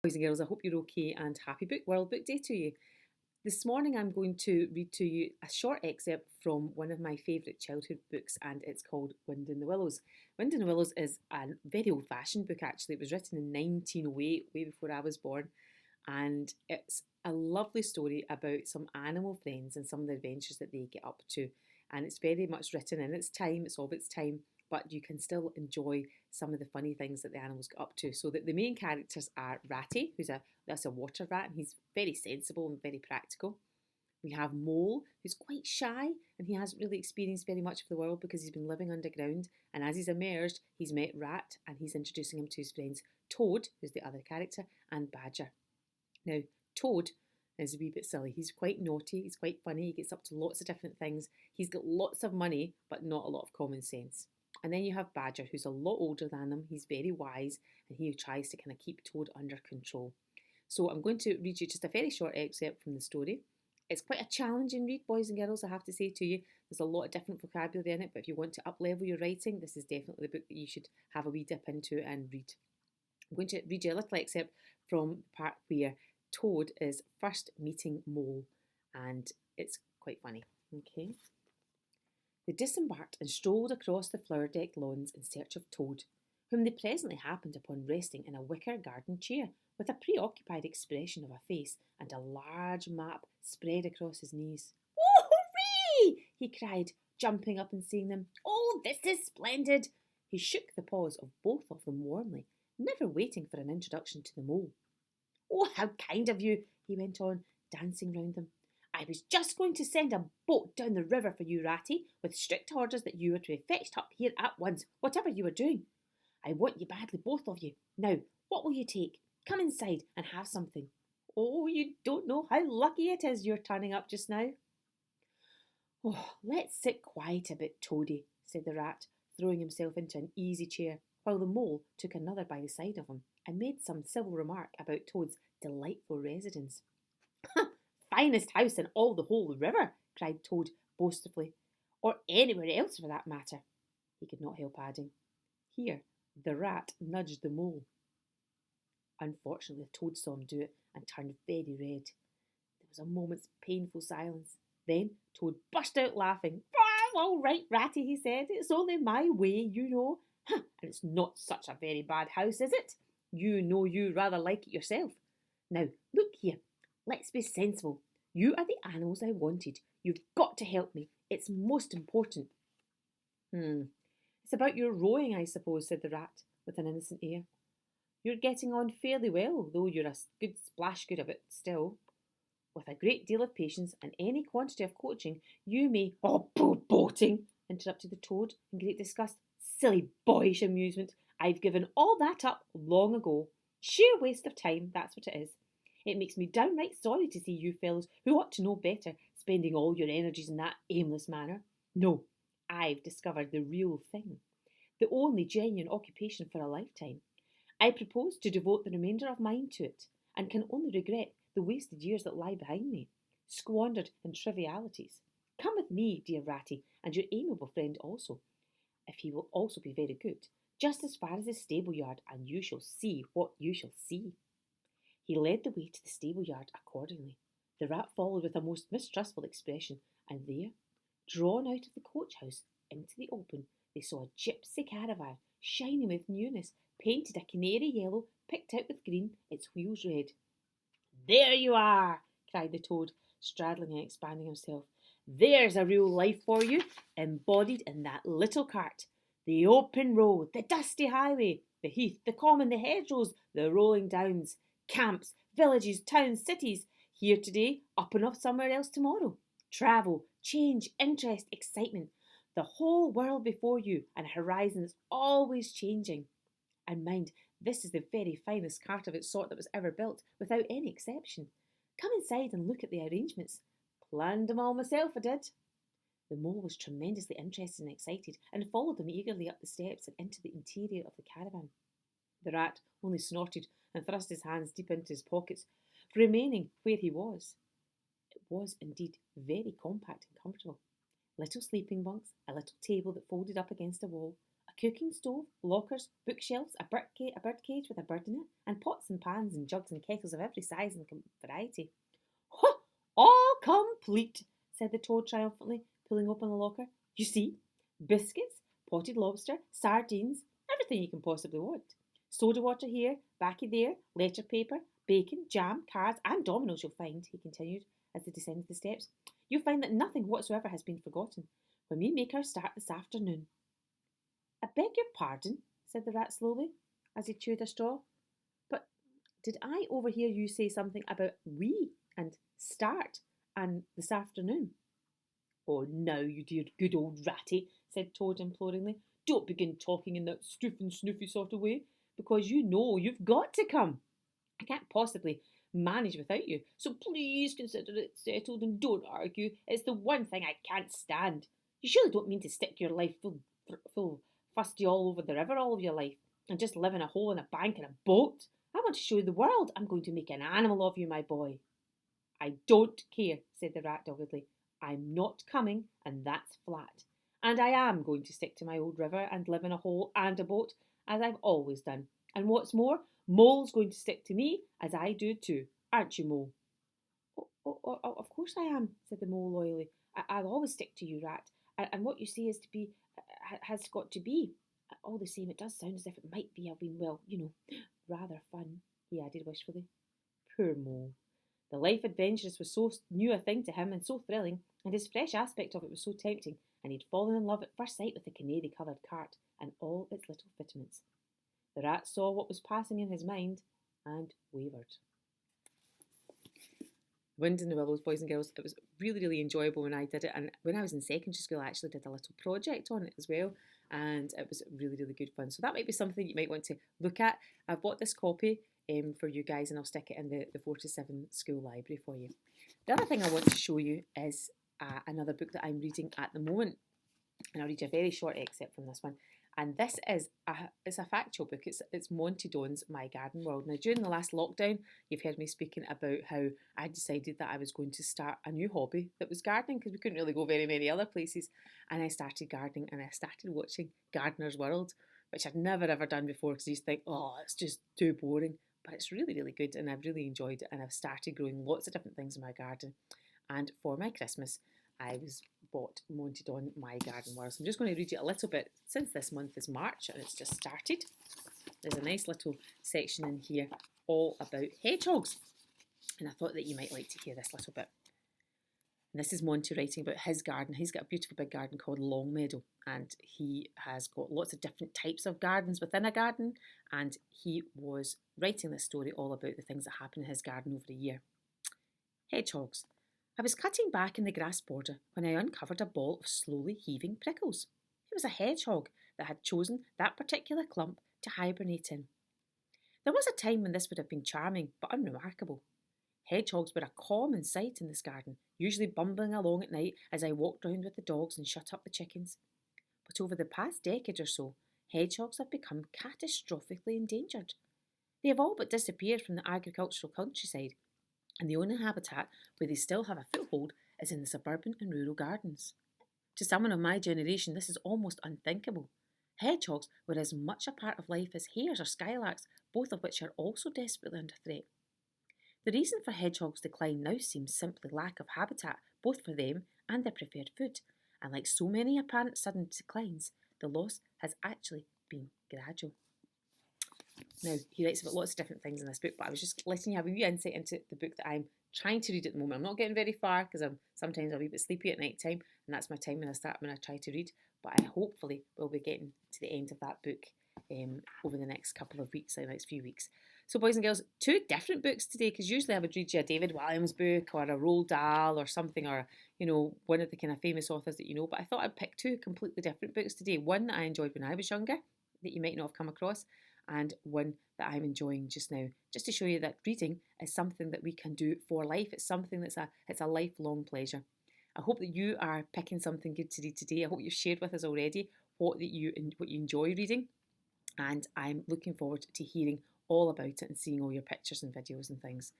Boys and girls, I hope you're okay and happy World Book Day to you. This morning I'm going to read to you a short excerpt from one of my favourite childhood books, and it's called Wind in the Willows. Wind in the Willows is a very old fashioned book actually. It was written in 1908, way before I was born, and it's a lovely story about some animal friends and some of the adventures that they get up to. And it's very much written in its time, it's of its time, but you can still enjoy some of the funny things that the animals get up to. So that the main characters are Ratty, that's a water rat, and he's very sensible and very practical. We have Mole, who's quite shy and he hasn't really experienced very much of the world because he's been living underground. And as he's emerged, he's met Rat and he's introducing him to his friends Toad, who's the other character, and Badger. Now, Toad is a wee bit silly. He's quite naughty, he's quite funny, he gets up to lots of different things. He's got lots of money, but not a lot of common sense. And then you have Badger, who's a lot older than them. He's very wise and he tries to kind of keep Toad under control. So I'm going to read you just a very short excerpt from the story. It's quite a challenging read, boys and girls, I have to say to you. There's a lot of different vocabulary in it, but if you want to up-level your writing, this is definitely the book that you should have a wee dip into and read. I'm going to read you a little excerpt from the part where Toad is first meeting Mole, and it's quite funny. Okay. They disembarked and strolled across the flower-decked lawns in search of Toad, whom they presently happened upon resting in a wicker garden chair, with a preoccupied expression of a face and a large map spread across his knees. "Oh, hooray!" he cried, jumping up and seeing them. "Oh, this is splendid!" He shook the paws of both of them warmly, never waiting for an introduction to the Mole. "Oh, how kind of you," he went on, dancing round them. "I was just going to send a boat down the river for you, Ratty, with strict orders that you were to be fetched up here at once, whatever you were doing. I want you badly, both of you. Now, what will you take? Come inside and have something. Oh, you don't know how lucky it is you're turning up just now." "Oh, let's sit quiet a bit, Toady," said the rat, throwing himself into an easy chair, while the mole took another by the side of him and made some civil remark about Toad's delightful residence. "Finest house in all the whole river," cried Toad boastfully, "or anywhere else for that matter." He could not help adding. Here the rat nudged the mole. Unfortunately, the Toad saw him do it and turned very red. There was a moment's painful silence. Then Toad burst out laughing. "All right, Ratty," he said. "It's only my way, you know. And it's not such a very bad house, is it? You know you rather like it yourself. Now, look here. Let's be sensible. You are the animals I wanted. You've got to help me. It's most important." It's about your rowing, I suppose," said the rat, with an innocent air. "You're getting on fairly well, though you're a good splash good of it still. With a great deal of patience and any quantity of coaching, you may—" "Oh, boating!" interrupted the Toad in great disgust. "Silly boyish amusement. I've given all that up long ago. Sheer waste of time, that's what it is. It makes me downright sorry to see you fellows, who ought to know better, spending all your energies in that aimless manner. No, I've discovered the real thing, the only genuine occupation for a lifetime. I propose to devote the remainder of mine to it, and can only regret the wasted years that lie behind me, squandered in trivialities. Come with me, dear Ratty, and your amiable friend also, if he will also be very good, just as far as the stable yard, and you shall see what you shall see." He led the way to the stable yard accordingly. The rat followed with a most mistrustful expression, and there, drawn out of the coach house into the open, they saw a gypsy caravan, shining with newness, painted a canary yellow, picked out with green, its wheels red. "There you are!" cried the Toad, straddling and expanding himself. "There's a real life for you, embodied in that little cart. The open road, the dusty highway, the heath, the common, the hedgerows, the rolling downs, camps, villages, towns, cities, here today, up and off somewhere else tomorrow. Travel, change, interest, excitement, the whole world before you, and a horizon that's always changing. And mind, this is the very finest cart of its sort that was ever built, without any exception. Come inside and look at the arrangements. Planned 'em all myself, I did." The mole was tremendously interested and excited, and followed them eagerly up the steps and into the interior of the caravan. The rat only snorted and thrust his hands deep into his pockets, remaining where he was. It was indeed very compact and comfortable. Little sleeping bunks, a little table that folded up against a wall, a cooking stove, lockers, bookshelves, a bird cage with a bird in it, and pots and pans and jugs and kettles of every size and variety. "Ha! All complete," said the toad triumphantly, pulling open the locker. "You see, biscuits, potted lobster, sardines, everything you can possibly want. Soda water here, baccy there, letter paper, bacon, jam, cards, and dominoes you'll find," he continued as they descended the steps. "You'll find that nothing whatsoever has been forgotten when we make our start this afternoon." "I beg your pardon," said the rat slowly, as he chewed a straw, "but did I overhear you say something about we and start and this afternoon?" "Oh, now, you dear good old ratty," said Toad imploringly, "don't begin talking in that stoof and snoofy sort of way, because you know you've got to come. I can't possibly manage without you, so please consider it settled and don't argue. It's the one thing I can't stand. You surely don't mean to stick your life full fusty all over the river all of your life and just live in a hole in a bank in a boat? I want to show you the world. I'm going to make an animal of you, my boy." "I don't care," said the rat doggedly. "I'm not coming, and that's flat. And I am going to stick to my old river and live in a hole and a boat, as I've always done. And what's more, Mole's going to stick to me, as I do too. Aren't you, Mole?" "Oh, of course I am," said the mole loyally. "I'll always stick to you, Rat. And what you say is to be, has got to be. All the same, it does sound as if it might be have been, well, rather fun," he added wishfully. Poor Mole. The life adventurous was so new a thing to him and so thrilling, and his fresh aspect of it was so tempting, and he'd fallen in love at first sight with the canary-coloured cart and all its little fitments. The rat saw what was passing in his mind and wavered. Wind in the Willows, boys and girls, it was really, really enjoyable when I did it. And when I was in secondary school, I actually did a little project on it as well. And it was really, really good fun. So that might be something you might want to look at. I've bought this copy for you guys and I'll stick it in the 4 to 7 school library for you. The other thing I want to show you is another book that I'm reading at the moment. And I'll read you a very short excerpt from this one. And this is it's a factual book. It's Monty Don's My Garden World. Now, during the last lockdown, you've heard me speaking about how I decided that I was going to start a new hobby that was gardening because we couldn't really go very many other places. And I started gardening and I started watching Gardener's World, which I'd never ever done before because I used to think, oh, it's just too boring. But it's really, really good and I've really enjoyed it. And I've started growing lots of different things in my garden. And for my Christmas, I bought Monty Don My Garden World. So I'm just going to read you a little bit since this month is March and it's just started. There's a nice little section in here all about hedgehogs. And I thought that you might like to hear this little bit. And this is Monty writing about his garden. He's got a beautiful big garden called Longmeadow and he has got lots of different types of gardens within a garden and he was writing this story all about the things that happen in his garden over the year. Hedgehogs. I was cutting back in the grass border when I uncovered a ball of slowly heaving prickles. It was a hedgehog that had chosen that particular clump to hibernate in. There was a time when this would have been charming but unremarkable. Hedgehogs were a common sight in this garden, usually bumbling along at night as I walked round with the dogs and shut up the chickens. But over the past decade or so, hedgehogs have become catastrophically endangered. They have all but disappeared from the agricultural countryside, and the only habitat where they still have a foothold is in the suburban and rural gardens. To someone of my generation, this is almost unthinkable. Hedgehogs were as much a part of life as hares or skylarks, both of which are also desperately under threat. The reason for hedgehogs' decline now seems simply lack of habitat, both for them and their preferred food, and like so many apparent sudden declines, the loss has actually been gradual. Now, he writes about lots of different things in this book, but I was just letting you have a wee insight into the book that I'm trying to read at the moment. I'm not getting very far because I'm sometimes a wee bit sleepy at night time, and that's my time when I try to read. But I hopefully will be getting to the end of that book over the next couple of weeks, the next few weeks. So, boys and girls, 2 different books today, because usually I would read you a David Walliams book or a Roald Dahl or something, or, one of the kind of famous authors that you know. But I thought I'd pick 2 completely different books today. One that I enjoyed when I was younger, that you might not have come across, and one that I'm enjoying just now, just to show you that reading is something that we can do for life. It's something it's a lifelong pleasure. I hope that you are picking something good to read today. I hope you've shared with us already what you enjoy reading, and I'm looking forward to hearing all about it and seeing all your pictures and videos and things.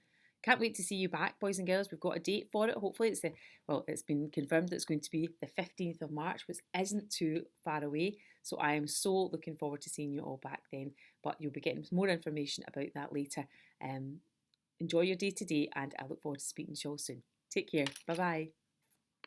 Can't wait to see you back, boys and girls. We've got a date for it. Hopefully it's been confirmed that it's going to be the 15th of March, which isn't too far away. So I am so looking forward to seeing you all back then, but you'll be getting more information about that later. Enjoy your day today, and I look forward to speaking to you all soon. Take care. Bye bye.